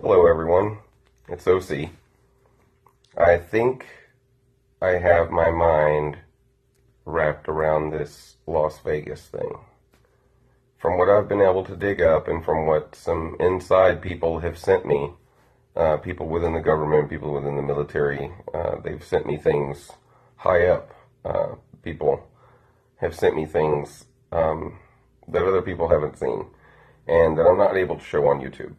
Hello everyone, it's OC. I think I have my mind wrapped around this Las Vegas thing. From what I've been able to dig up and from what some inside people have sent me, people within the government, people within the military, they've sent me things high up. People have sent me things that other people haven't seen and that I'm not able to show on YouTube.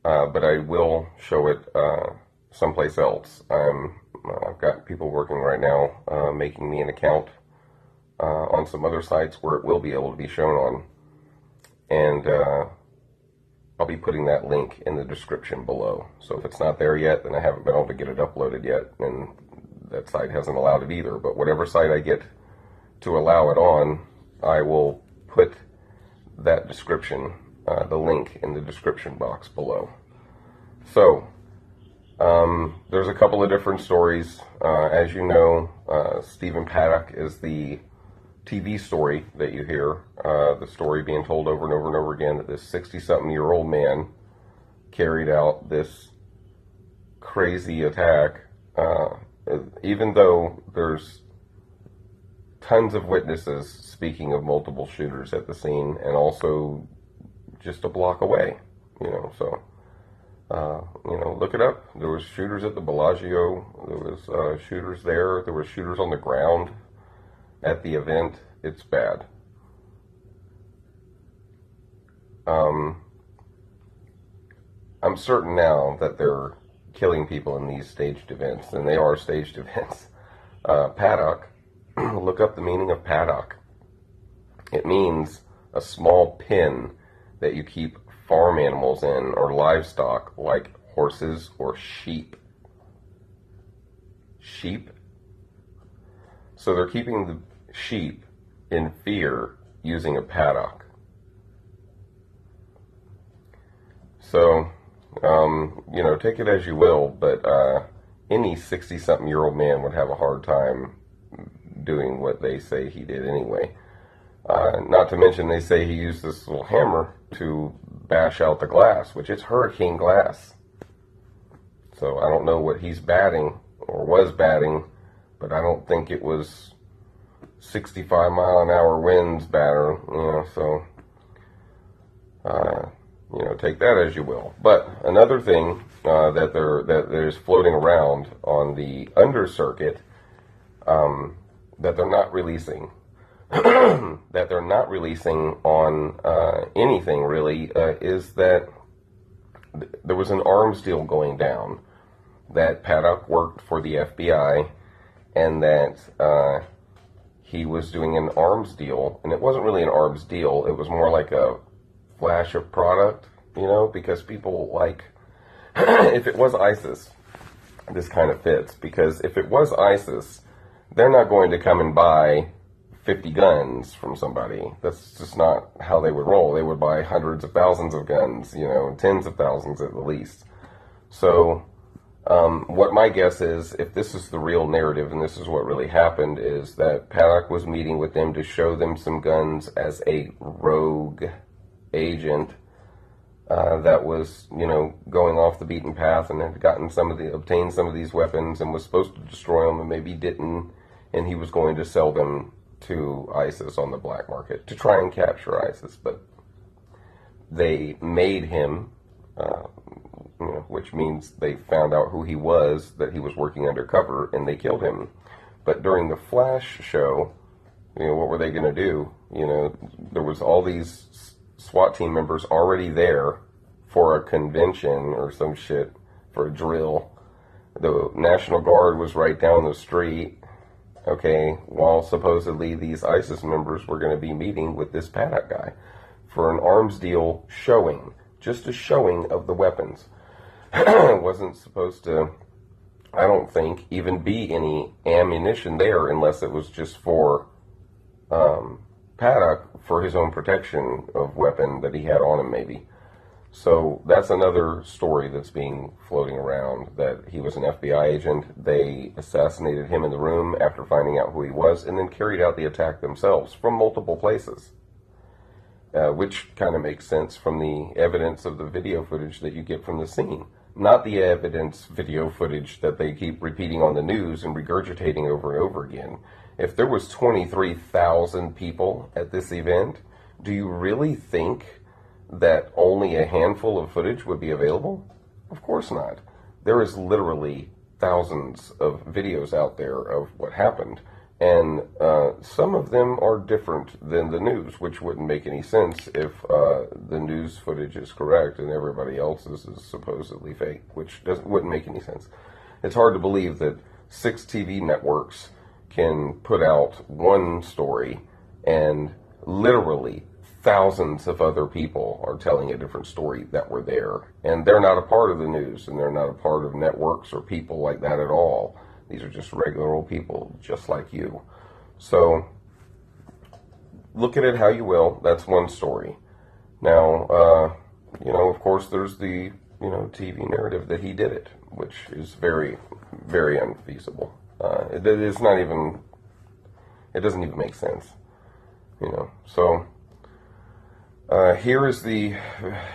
But I will show it someplace else. I've got people working right now making me an account on some other sites where it will be able to be shown on. And I'll be putting that link in the description below. So if it's not there yet, then I haven't been able to get it uploaded yet, and that site hasn't allowed it either. But whatever site I get to allow it on, I will put that description, the link in the description box below. So, there's a couple of different stories. As you know, Stephen Paddock is the TV story that you hear, the story being told over and over and over again that this 60-something-year-old man carried out this crazy attack, even though there's tons of witnesses speaking of multiple shooters at the scene and also just a block away, so... look it up. There was shooters at the Bellagio. There was shooters there. There were shooters on the ground at the event. It's bad. I'm certain now that they're killing people in these staged events, and they are staged events. Paddock, look up the meaning of paddock. It means a small pen that you keep farm animals in, or livestock like horses or sheep. Sheep? So they're keeping the sheep in fear using a paddock. So, take it as you will, but any 60-something-year-old man would have a hard time doing what they say he did anyway. Not to mention they say he used this little hammer to bash out the glass, which is hurricane glass. So I don't know what he's batting or was batting, but I don't think it was 65-mile-an-hour winds batter, so take that as you will. But another thing that is floating around on the under circuit that they're not releasing that they're not releasing on anything really is that there was an arms deal going down, that Paddock worked for the FBI, and that he was doing an arms deal, and it wasn't really an arms deal, it was more like a flash of product, because people like, if it was ISIS, this kind of fits, because if it was ISIS, they're not going to come and buy 50 guns from somebody. That's just not how they would roll. They would buy hundreds of thousands of guns, tens of thousands at the least. So, what my guess is, if this is the real narrative and this is what really happened, is that Paddock was meeting with them to show them some guns as a rogue agent that was, going off the beaten path and had obtained some of these weapons and was supposed to destroy them and maybe didn't, and he was going to sell them to ISIS on the black market to try and capture ISIS, but they made him, which means they found out who he was, that he was working undercover, and they killed him. But during the flash show, what were they going to do? There was all these SWAT team members already there for a convention or some shit, for a drill. The National Guard was right down the street. Okay, while supposedly these ISIS members were going to be meeting with this Paddock guy for an arms deal showing, just a showing of the weapons. It wasn't supposed to, I don't think, even be any ammunition there unless it was just for Paddock for his own protection of weapon that he had on him maybe. So that's another story that's being floating around, that he was an FBI agent. They assassinated him in the room after finding out who he was, and then carried out the attack themselves from multiple places. which kind of makes sense from the evidence of the video footage that you get from the scene. Not the evidence video footage that they keep repeating on the news and regurgitating over and over again. If there was 23,000 people at this event, do you really think that only a handful of footage would be available? Of course not. There is literally thousands of videos out there of what happened, and some of them are different than the news, which wouldn't make any sense if the news footage is correct and everybody else's is supposedly fake, which wouldn't make any sense. It's hard to believe that 6 TV networks can put out one story and literally thousands of other people are telling a different story that were there. And they're not a part of the news, and they're not a part of networks or people like that at all. These are just regular old people, just like you. So, look at it how you will. That's one story. Now, of course, there's the, TV narrative that he did it, which is very, very unfeasible. It doesn't even make sense, So, here is the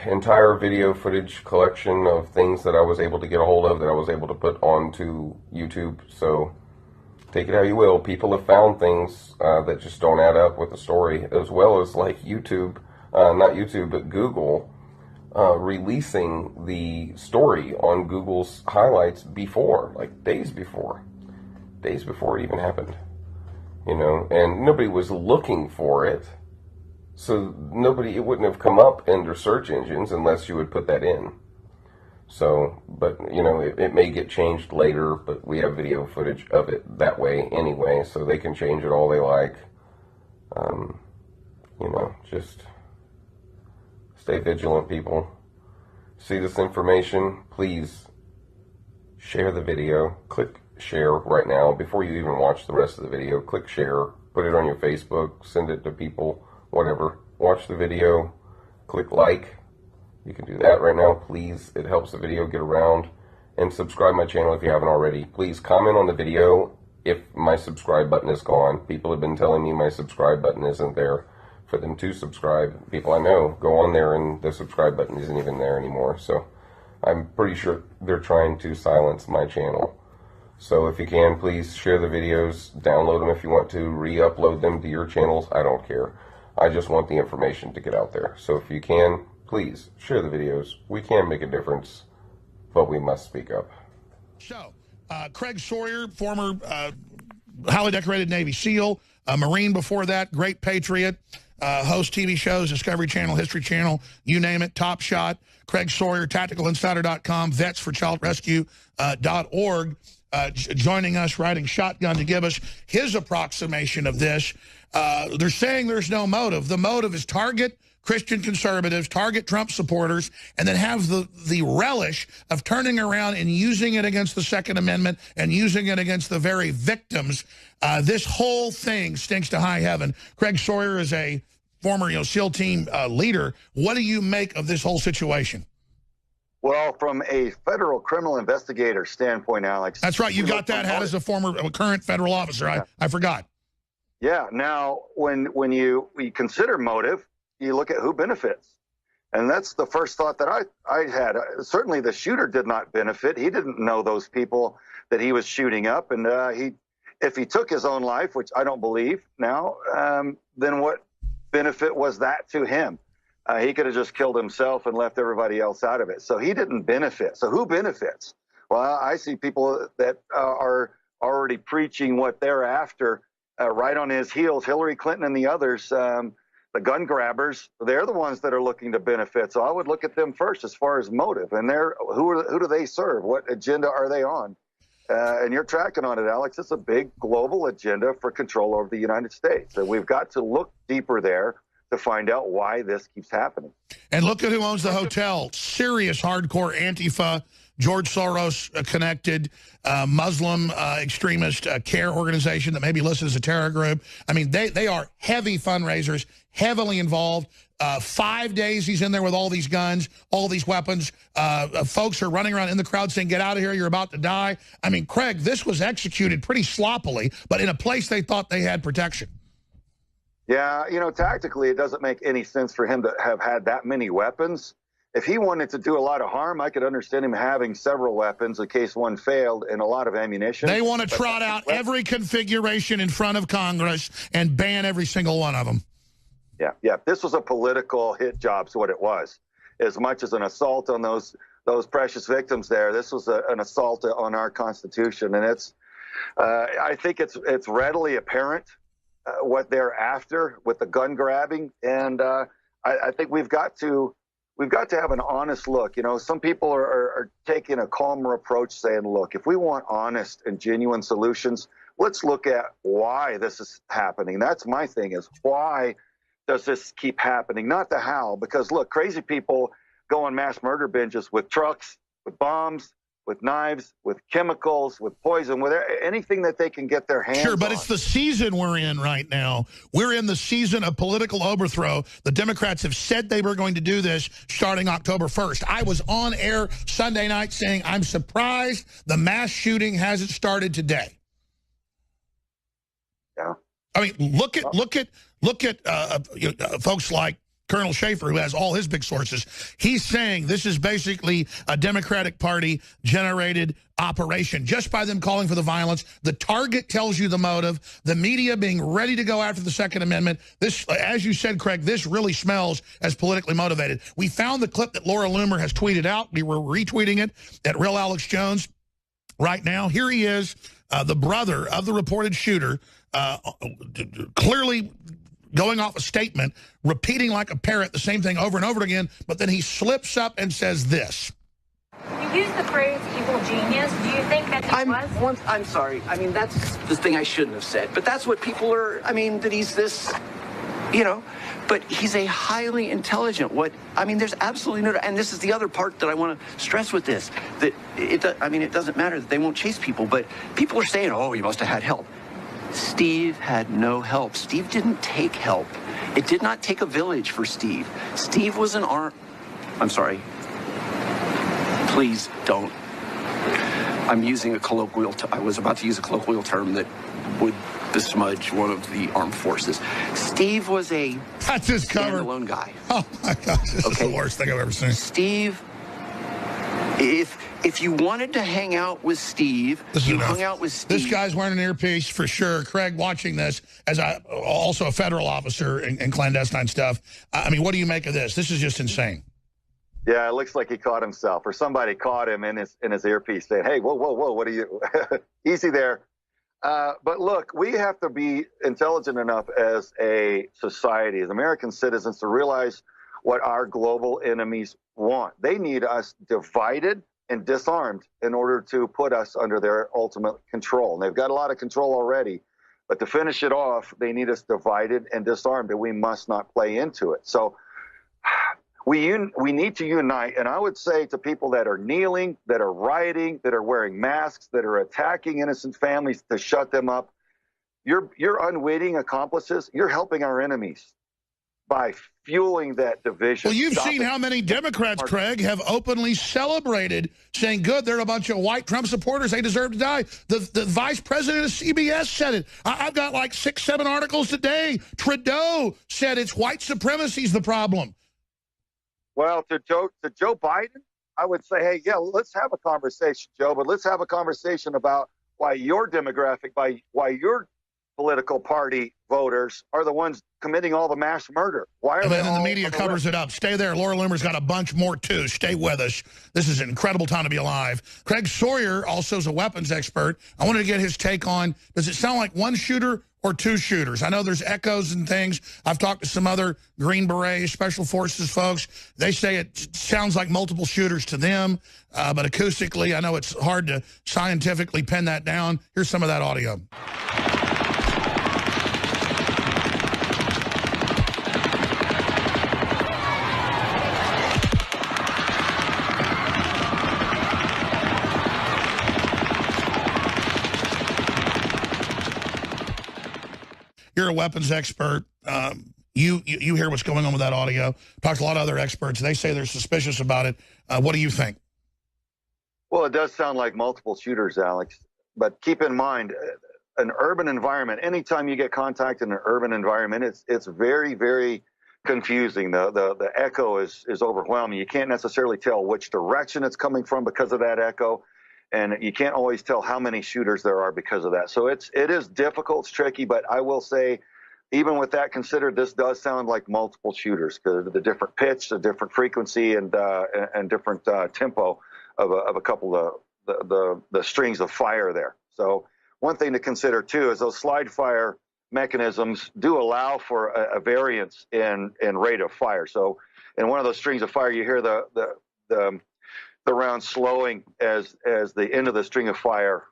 entire video footage collection of things that I was able to get a hold of, that I was able to put onto YouTube. So take it how you will. People have found things that just don't add up with the story, as well as like YouTube, not YouTube, but Google releasing the story on Google's highlights before, like days before it even happened, and nobody was looking for it. So it wouldn't have come up under search engines unless you would put that in. So, but, it may get changed later, but we have video footage of it that way anyway, so they can change it all they like. Just stay vigilant, people. See this information, please share the video. Click share right now before you even watch the rest of the video. Click share, put it on your Facebook, send it to people. Whatever. Watch the video, click like. You can do that right now, please. It helps the video get around. And subscribe my channel if you haven't already. Please comment on the video if my subscribe button is gone. People have been telling me my subscribe button isn't there for them to subscribe. People I know go on there and the subscribe button isn't even there anymore. So I'm pretty sure they're trying to silence my channel. So if you can, please share the videos, download them if you want to, re-upload them to your channels. I don't care. I just want the information to get out there. So if you can, please share the videos. We can make a difference, but we must speak up. So, Craig Sawyer, former highly decorated Navy SEAL, a Marine before that, great patriot, host TV shows, Discovery Channel, History Channel, you name it, Top Shot. Craig Sawyer, TacticalInsider.com, VetsForChildRescue.org, joining us, riding shotgun to give us his approximation of this. They're saying there's no motive. The motive is target Christian conservatives, target Trump supporters, and then have the relish of turning around and using it against the Second Amendment and using it against the very victims. This whole thing stinks to high heaven. Craig Sawyer is a former SEAL team leader. What do you make of this whole situation? Well, from a federal criminal investigator standpoint, Alex. That's right. You got that hat as a current federal officer. Yeah. I forgot. Yeah. Now, when you consider motive, you look at who benefits. And that's the first thought that I had. Certainly the shooter did not benefit. He didn't know those people that he was shooting up. And if he took his own life, which I don't believe now, then what benefit was that to him? He could have just killed himself and left everybody else out of it. So he didn't benefit. So who benefits? Well, I see people that are already preaching what they're after right on his heels. Hillary Clinton and the others, the gun grabbers, they're the ones that are looking to benefit. So I would look at them first as far as motive. And who do they serve? What agenda are they on? And you're tracking on it, Alex. It's a big global agenda for control over the United States. And we've got to look deeper there to find out why this keeps happening. And look at who owns the hotel. Serious hardcore Antifa, George Soros connected, Muslim extremist care organization that may be listed as a terror group. I mean, they are heavy fundraisers, heavily involved. 5 days he's in there with all these guns, all these weapons. Folks are running around in the crowd saying, get out of here, you're about to die. I mean, Craig, this was executed pretty sloppily, but in a place they thought they had protection. Yeah, tactically, it doesn't make any sense for him to have had that many weapons. If he wanted to do a lot of harm, I could understand him having several weapons in case one failed and a lot of ammunition. They want to trot out every configuration in front of Congress and ban every single one of them. Yeah. This was a political hit job, is what it was. As much as an assault on those precious victims there, this was an assault on our Constitution. And I think it's readily apparent what they're after with the gun grabbing. And I think we've got to have an honest look. Some people are taking a calmer approach, saying, look, if we want honest and genuine solutions, let's look at why this is happening. That's my thing, is why does this keep happening? Not the how, because look, crazy people go on mass murder binges with trucks, with bombs, with knives, with chemicals, with poison, with anything that they can get their hands on. Sure, but it's the season we're in right now. We're in the season of political overthrow. The Democrats have said they were going to do this starting October 1st. I was on air Sunday night saying I'm surprised the mass shooting hasn't started today. Yeah. I mean, look at folks like Colonel Schaefer, who has all his big sources. He's saying this is basically a Democratic Party generated operation just by them calling for the violence. The target tells you the motive, the media being ready to go after the Second Amendment. This, as you said, Craig, this really smells as politically motivated. We found the clip that Laura Loomer has tweeted out. We were retweeting it at Real Alex Jones right now. Here he is, the brother of the reported shooter, clearly going off a statement, repeating like a parrot the same thing over and over again, but then he slips up and says this. You used the phrase evil genius. Do you think that he was? I'm sorry. I mean, that's the thing I shouldn't have said. But that's what people are, I mean, that he's this, but he's a highly intelligent, there's absolutely no, and this is the other part that I want to stress with this, that it doesn't matter that they won't chase people, but people are saying, oh, he must have had help. Steve had no help. Steve didn't take help. It did not take a village for Steve. Steve was I'm sorry. Please don't. I'm using I was about to use a colloquial term that would besmudge one of the armed forces. Steve was a standalone guy. Oh my gosh, this is the worst thing I've ever seen. Steve, if you wanted to hang out with Steve, hung out with Steve. This guy's wearing an earpiece for sure. Craig, watching this, as also a federal officer in clandestine stuff, I mean, what do you make of this? This is just insane. Yeah, it looks like he caught himself, or somebody caught him in his earpiece saying, hey, whoa, what are you? Easy there. But look, we have to be intelligent enough as a society, as American citizens, to realize what our global enemies want. They need us divided and disarmed in order to put us under their ultimate control. And they've got a lot of control already, but to finish it off, they need us divided and disarmed, and we must not play into it. So we need to unite, and I would say to people that are kneeling, that are rioting, that are wearing masks, that are attacking innocent families, to shut them up. You're unwitting accomplices. You're helping our enemies by fueling that division. Well, you've seen how many Democrats, Craig, have openly celebrated, saying, good, they're a bunch of white Trump supporters, they deserve to die. The vice president of CBS said it. I've got like 6, 7 articles today. Trudeau said it's white supremacy's the problem. Well, to Joe Biden, I would say, hey, yeah, let's have a conversation, Joe, but let's have a conversation about why your demographic, why your political party voters are the ones committing all the mass murder. Why are and they then the media covers it up. Stay there. Laura Loomer's got a bunch more, too. Stay with us. This is an incredible time to be alive. Craig Sawyer also is a weapons expert. I wanted to get his take on, does it sound like one shooter or 2 shooters? I know there's echoes and things. I've talked to some other Green Beret, Special Forces folks. They say it sounds like multiple shooters to them, but acoustically, I know it's hard to scientifically pin that down. Here's some of that audio. You're a weapons expert. You hear what's going on with that audio. Talked to a lot of other experts. They say they're suspicious about it. What do you think? Well, it does sound like multiple shooters, Alex. But keep in mind, an urban environment. Anytime you get contact in an urban environment, it's very, very confusing. The echo is overwhelming. You can't necessarily tell which direction it's coming from because of that echo, and you can't always tell how many shooters there are because of that. So it is difficult, it's tricky, but I will say, even with that considered, this does sound like multiple shooters because of the different pitch, the different frequency, and different tempo of a couple of the strings of fire there. So one thing to consider too is those slide fire mechanisms do allow for a variance in rate of fire. So in one of those strings of fire, you hear the round slowing as the end of the string of fire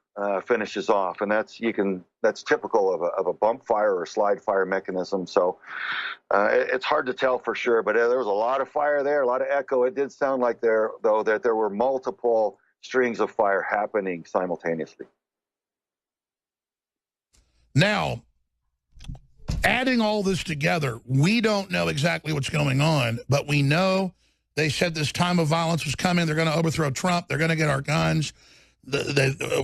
finishes off, and that's typical of a bump fire or slide fire mechanism. So it's hard to tell for sure, but there was a lot of fire there, a lot of echo. It did sound like there were multiple strings of fire happening simultaneously. Now, adding all this together, we don't know exactly what's going on, but we know they said this time of violence was coming. They're going to overthrow Trump. They're going to get our guns.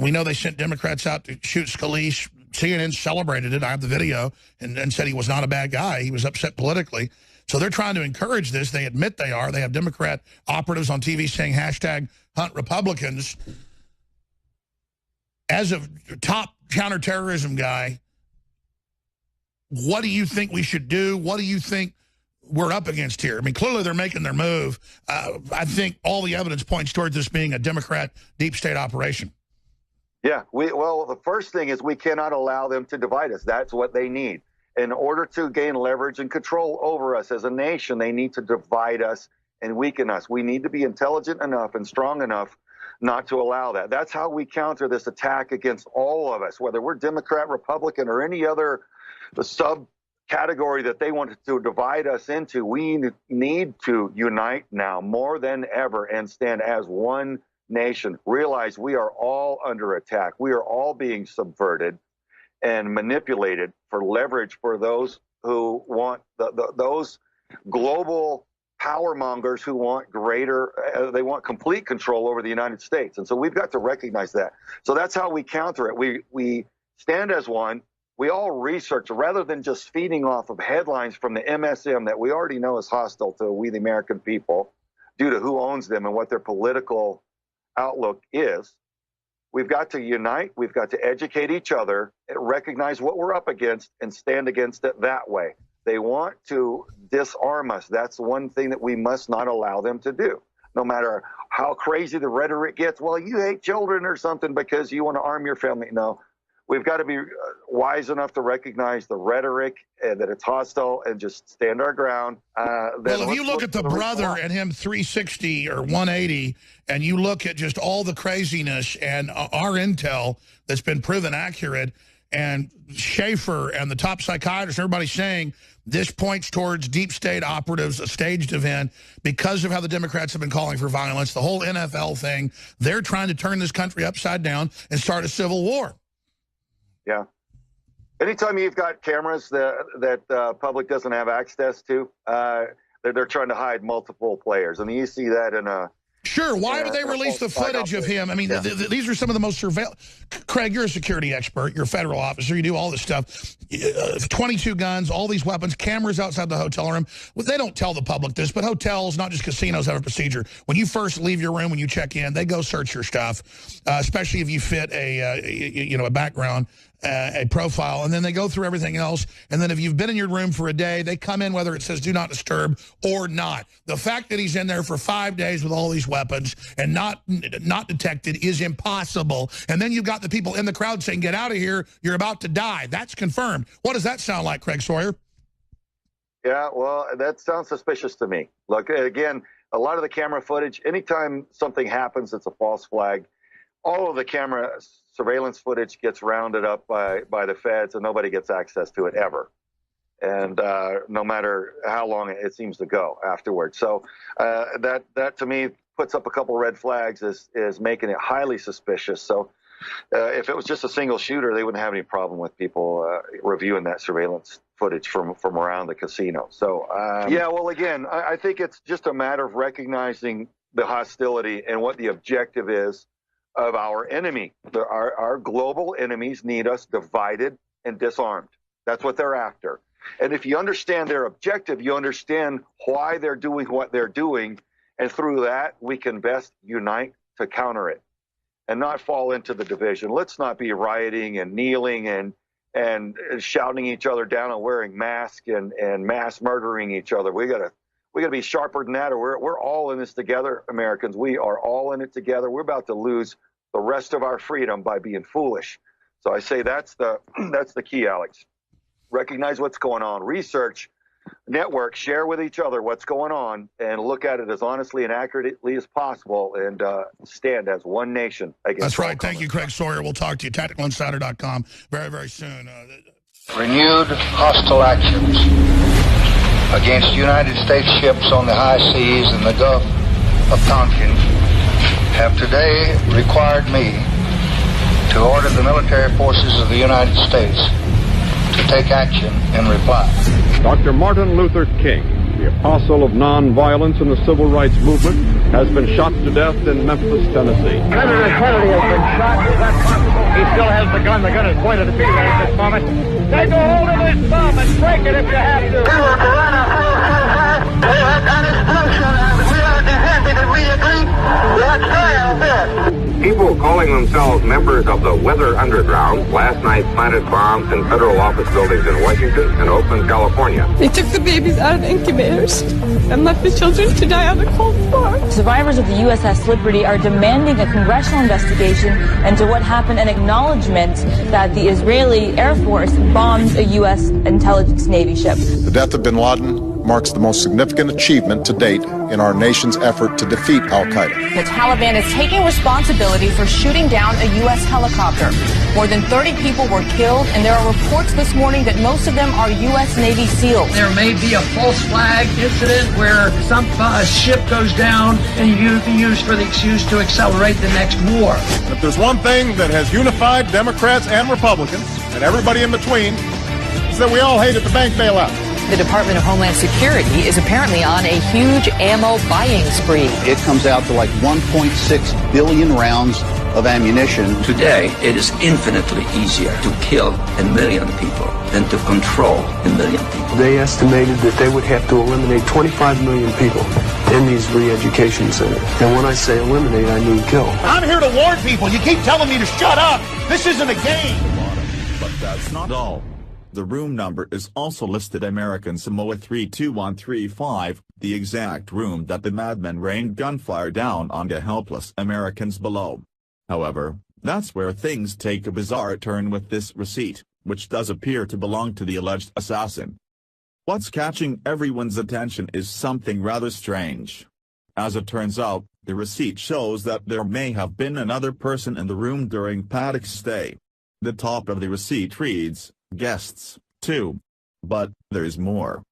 We know they sent Democrats out to shoot Scalise. CNN celebrated it. I have the video and said he was not a bad guy. He was upset politically. So they're trying to encourage this. They admit they are. They have Democrat operatives on TV saying hashtag hunt Republicans. As a top counterterrorism guy, what do you think we should do? What do you think we're up against here? I mean, clearly they're making their move. I think all the evidence points towards this being a Democrat deep state operation. Yeah, well, the first thing is we cannot allow them to divide us. That's what they need. In order to gain leverage and control over us as a nation, they need to divide us and weaken us. We need to be intelligent enough and strong enough not to allow that. That's how we counter this attack against all of us, whether we're Democrat, Republican, or any other subcategory that they want to divide us into. We need to unite now more than ever and stand as one nation. Realize we are all under attack. We are all being subverted and manipulated for leverage for those who want those global power mongers who want they want complete control over the United States. And so we've got to recognize that. So that's how we counter it. We stand as one. We all research rather than just feeding off of headlines from the MSM that we already know is hostile to we the American people due to who owns them and what their political outlook is. We've got to unite. We've got to educate each other, recognize what we're up against, and stand against it that way. They want to disarm us. That's one thing that we must not allow them to do. No matter how crazy the rhetoric gets, well, you hate children or something because you want to arm your family. No, we've got to be wise enough to recognize the rhetoric and that it's hostile and just stand our ground. Well, if you look at the brother and him 360 or 180, and you look at just all the craziness and our intel that's been proven accurate, and Schaefer and the top psychiatrists, everybody saying this points towards deep state operatives, a staged event, because of how the Democrats have been calling for violence, the whole NFL thing. They're trying to turn this country upside down and start a civil war. Yeah. Anytime you've got cameras that public doesn't have access to, they're trying to hide multiple players. And you see that in a... Sure. Why would they release the footage of him? I mean, yeah. These are some of the most Craig, you're a security expert. You're a federal officer. You do all this stuff. 22 guns, all these weapons, cameras outside the hotel room. Well, they don't tell the public this, but hotels, not just casinos, have a procedure. When you first leave your room, when you check in, they go search your stuff, especially if you fit a background, a profile, and then they go through everything else. And then if you've been in your room for a day, they come in whether it says do not disturb or not. The fact that he's in there for 5 days with all these weapons and not detected is impossible. And then you've got the people in the crowd saying, get out of here, you're about to die. That's confirmed. What does that sound like, Craig Sawyer? Yeah, well, that sounds suspicious to me. Look, again, a lot of the camera footage, anytime something happens, it's a false flag. All of the camera surveillance footage gets rounded up by the feds, and nobody gets access to it ever. And no matter how long it seems to go afterwards. So that to me puts up a couple red flags, is making it highly suspicious. So if it was just a single shooter, they wouldn't have any problem with people reviewing that surveillance footage from around the casino. So yeah, well, again, I think it's just a matter of recognizing the hostility and what the objective is of our enemy. Our global enemies need us divided and disarmed. That's what they're after. And if you understand their objective, you understand why they're doing what they're doing. And through that, we can best unite to counter it and not fall into the division. Let's not be rioting and kneeling and shouting each other down and wearing masks and mass murdering each other. We gotta be sharper than that, or we're all in this together, Americans. We are all in it together. We're about to lose the rest of our freedom by being foolish. So I say that's the key, Alex. Recognize what's going on, research, network, share with each other what's going on, and look at it as honestly and accurately as possible, and stand as one nation against. That's right. Thank you, Craig Sawyer. We'll talk to you. TacticalInsider.com very, very soon. Renewed hostile actions against United States ships on the high seas and the Gulf of Tonkin have today required me to order the military forces of the United States to take action in reply. Dr. Martin Luther King, the apostle of nonviolence in the civil rights movement, has been shot to death in Memphis, Tennessee. Senator Kennedy has been shot. Is that possible? He still has the gun. The gun is pointed at me at this moment. Take a hold of his thumb and break it if you have to. People calling themselves members of the Weather Underground last night planted bombs in federal office buildings in Washington and Oakland, California. They took the babies out of the incubators and left the children to die on the cold floor. Survivors of the USS Liberty are demanding a congressional investigation into what happened and acknowledgement that the Israeli Air Force bombed a U.S. intelligence Navy ship. The death of bin Laden marks the most significant achievement to date in our nation's effort to defeat al-Qaeda. The Taliban is taking responsibility for shooting down a U.S. helicopter. More than 30 people were killed, and there are reports this morning that most of them are U.S. Navy SEALs. There may be a false flag incident where some ship goes down and you can use for the excuse to accelerate the next war. If there's one thing that has unified Democrats and Republicans, and everybody in between, is that we all hated the bank bailout. The Department of Homeland Security is apparently on a huge ammo buying spree. It comes out to like 1.6 billion rounds of ammunition. Today, it is infinitely easier to kill 1 million people than to control 1 million people. They estimated that they would have to eliminate 25 million people in these re-education centers. And when I say eliminate, I mean kill. I'm here to warn people. You keep telling me to shut up. This isn't a game. But that's not all. The room number is also listed American Samoa 32135, the exact room that the madmen rained gunfire down on the helpless Americans below. However, that's where things take a bizarre turn with this receipt, which does appear to belong to the alleged assassin. What's catching everyone's attention is something rather strange. As it turns out, the receipt shows that there may have been another person in the room during Paddock's stay. The top of the receipt reads, "Guests, 2. But there's more.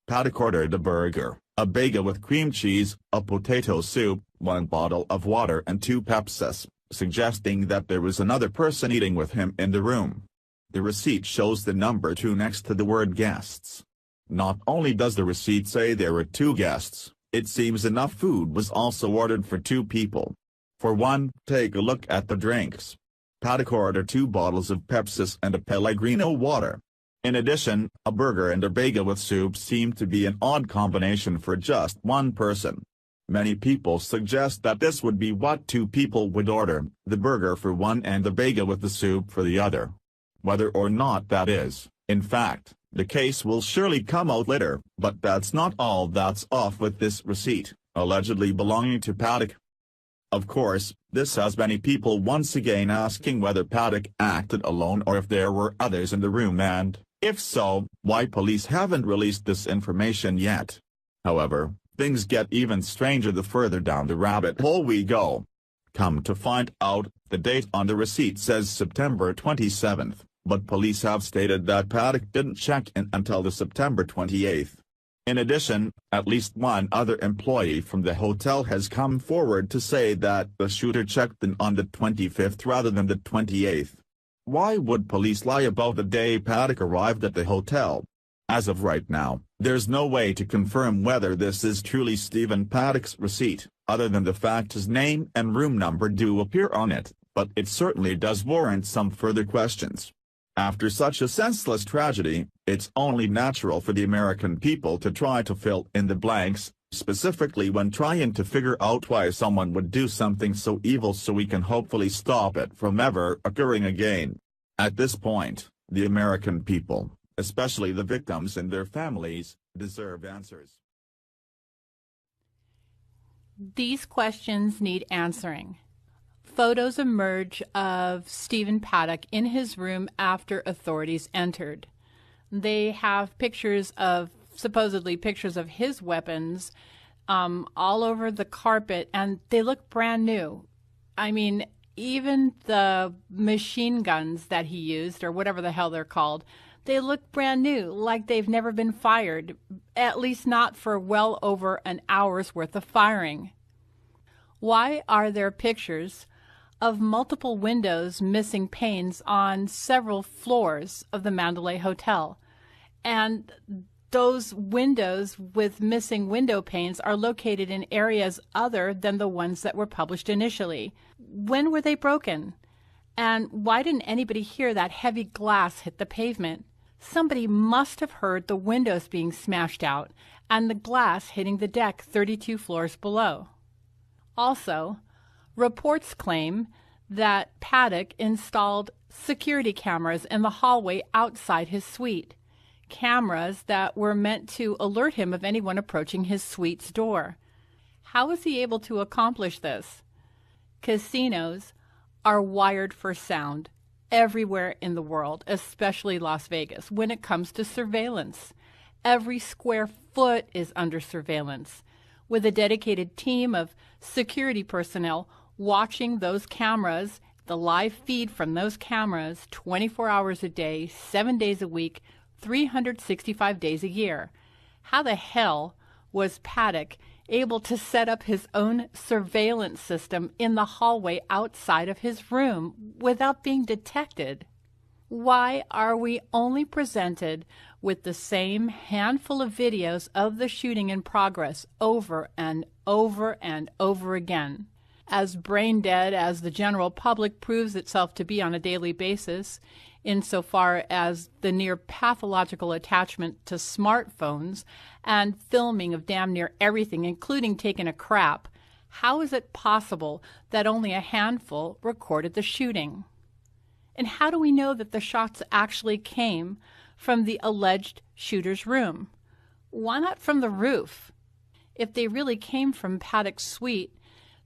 Paddock ordered a burger, a bagel with cream cheese, a potato soup, 1 bottle of water and 2 Pepsis, suggesting that there was another person eating with him in the room. The receipt shows the number 2 next to the word guests. Not only does the receipt say there were 2 guests, it seems enough food was also ordered for 2 people. For one, take a look at the drinks. Paddock ordered 2 bottles of Pepsis and a Pellegrino water. In addition, a burger and a bagel with soup seem to be an odd combination for just one person. Many people suggest that this would be what 2 people would order, the burger for one and the bagel with the soup for the other. Whether or not that is, in fact, the case will surely come out later, but that's not all that's off with this receipt, allegedly belonging to Paddock. Of course, this has many people once again asking whether Paddock acted alone or if there were others in the room and, if so, why police haven't released this information yet. However, things get even stranger the further down the rabbit hole we go. Come to find out, the date on the receipt says September 27th, but police have stated that Paddock didn't check in until the September 28th. In addition, at least one other employee from the hotel has come forward to say that the shooter checked in on the 25th rather than the 28th. Why would police lie about the day Paddock arrived at the hotel? As of right now, There's no way to confirm whether this is truly Stephen Paddock's receipt, other than the fact his name and room number do appear on it, but it certainly does warrant some further questions. After such a senseless tragedy, it's only natural for the American people to try to fill in the blanks, specifically when trying to figure out why someone would do something so evil so we can hopefully stop it from ever occurring again. At this point, the American people, especially the victims and their families, deserve answers. These questions need answering. Photos emerge of Stephen Paddock in his room after authorities entered. They have supposedly pictures of his weapons all over the carpet, and they look brand new. I mean, even the machine guns that he used, or whatever the hell they're called, they look brand new, like they've never been fired, at least not for well over an hour's worth of firing. Why are there pictures of multiple windows missing panes on several floors of the Mandalay Hotel? And those windows with missing window panes are located in areas other than the ones that were published initially. When were they broken? And why didn't anybody hear that heavy glass hit the pavement? Somebody must have heard the windows being smashed out and the glass hitting the deck 32 floors below. Also, reports claim that Paddock installed security cameras in the hallway outside his suite, cameras that were meant to alert him of anyone approaching his suite's door. How was he able to accomplish this? Casinos are wired for sound everywhere in the world, especially Las Vegas, when it comes to surveillance. Every square foot is under surveillance, with a dedicated team of security personnel watching those cameras, the live feed from those cameras, 24 hours a day, 7 days a week, 365 days a year. How the hell was Paddock able to set up his own surveillance system in the hallway outside of his room without being detected? Why are we only presented with the same handful of videos of the shooting in progress over and over and over again? As brain dead as the general public proves itself to be on a daily basis, insofar as the near pathological attachment to smartphones and filming of damn near everything, including taking a crap, how is it possible that only a handful recorded the shooting? And how do we know that the shots actually came from the alleged shooter's room? Why not from the roof? If they really came from Paddock's suite,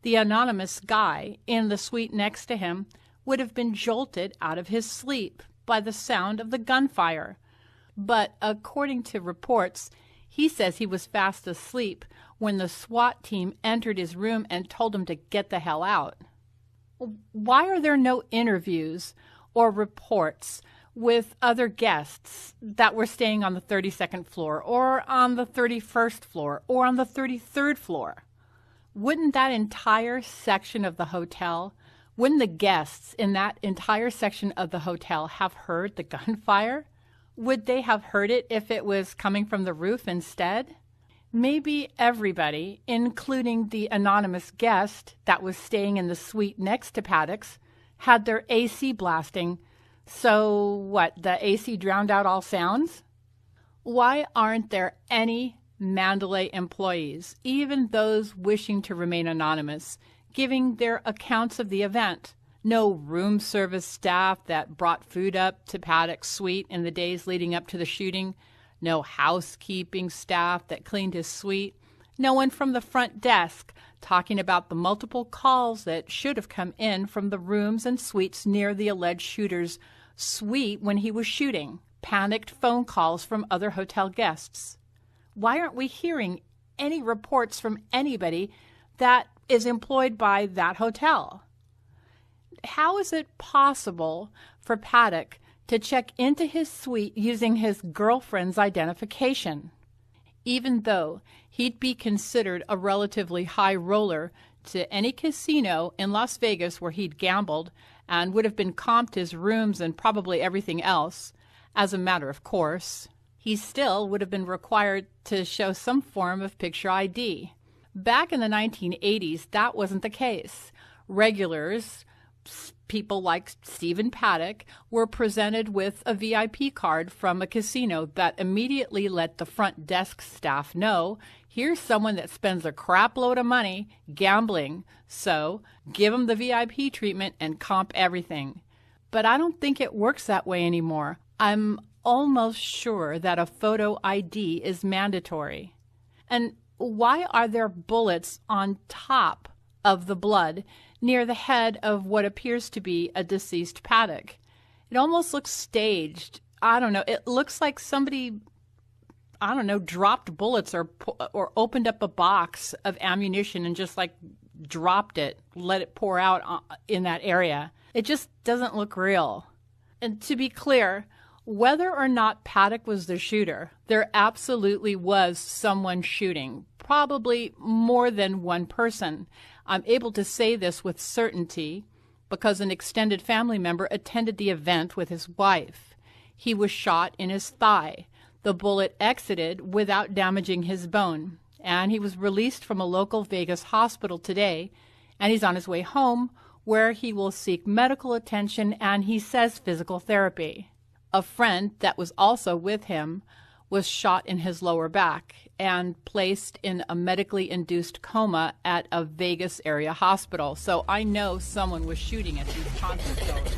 the anonymous guy in the suite next to him would have been jolted out of his sleep by the sound of the gunfire. But according to reports, he says he was fast asleep when the SWAT team entered his room and told him to get the hell out. Why are there no interviews or reports with other guests that were staying on the 32nd floor or on the 31st floor or on the 33rd floor? Wouldn't that entire section of the hotel, wouldn't the guests in that entire section of the hotel have heard the gunfire? Would they have heard it if it was coming from the roof instead? Maybe everybody, including the anonymous guest that was staying in the suite next to Paddock's, had their AC blasting. So what, the AC drowned out all sounds? Why aren't there any Mandalay employees, even those wishing to remain anonymous, giving their accounts of the event? No room service staff that brought food up to Paddock's suite in the days leading up to the shooting. No housekeeping staff that cleaned his suite. No one from the front desk talking about the multiple calls that should have come in from the rooms and suites near the alleged shooter's suite when he was shooting. Panicked phone calls from other hotel guests. Why aren't we hearing any reports from anybody that is employed by that hotel? How is it possible for Paddock to check into his suite using his girlfriend's identification? Even though he'd be considered a relatively high roller to any casino in Las Vegas where he'd gambled and would have been comped his rooms and probably everything else, as a matter of course, he still would have been required to show some form of picture ID. Back in the 1980s, that wasn't the case. Regulars, people like Stephen Paddock, were presented with a VIP card from a casino that immediately let the front desk staff know, here's someone that spends a crap load of money gambling, so give him the VIP treatment and comp everything. But I don't think it works that way anymore. I'm almost sure that a photo ID is mandatory. And why are there bullets on top of the blood near the head of what appears to be a deceased Paddock? It almost looks staged. I don't know. It looks like somebody, I don't know, dropped bullets or opened up a box of ammunition and just like dropped it, let it pour out in that area. It just doesn't look real. And to be clear, whether or not Paddock was the shooter, there absolutely was someone shooting, probably more than one person. I'm able to say this with certainty because an extended family member attended the event with his wife. He was shot in his thigh. The bullet exited without damaging his bone, and he was released from a local Vegas hospital today, and he's on his way home where he will seek medical attention and, he says, physical therapy. A friend that was also with him was shot in his lower back and placed in a medically induced coma at a Vegas area hospital. So I know someone was shooting at these concert goers.